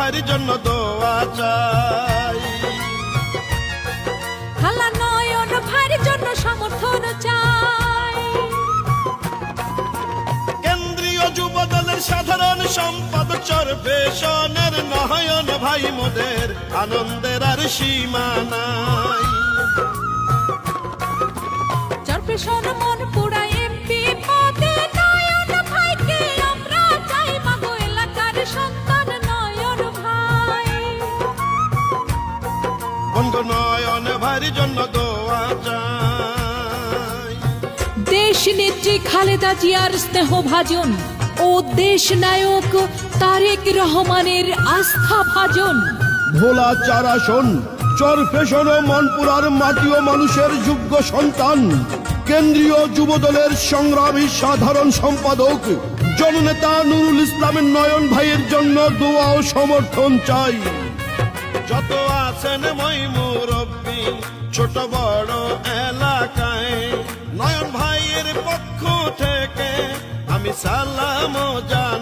ভাইয়ের জন্য দোয়া চাই। খালা নয়ন ভাইয়ের জন্য সমর্থন চাই। কেন্দ্রীয় যুব দলের সাধারণ সম্পাদক চরফেশনের নয়ন ভাই মোদের আনন্দের আর সীমা নাই। চরফেশন মন পুরা এমপি পদে নয়ন ভাইকে আমরা চাই। মাগো এলাকার সন্তান নয়ন ভাই। বঙ্গ নয়ন ভাইয়ের জন্য দোয়া চাই। দেশ নেত্রী খালেদা জিয়ার স্নেহভাজন ও দেশ নায়ক তারেক রহমানের আস্থা ভাজন। ভোলা চার আসন চরফেশন ও মনপুরার মাটি ও মানুষের যোগ্য সন্তান কেন্দ্রীয় যুব দলের সংগ্রামী সাধারণ সম্পাদক জননেতা নুরুল ইসলামের নয়ন ভাইয়ের জন্য দোয়া ও সমর্থন চাই। যত আছেন মই মুরব্বী ছোট বড় এলাকায় নয়ন ভাইয়ের পক্ষ থেকে আমি সালাম জানাই।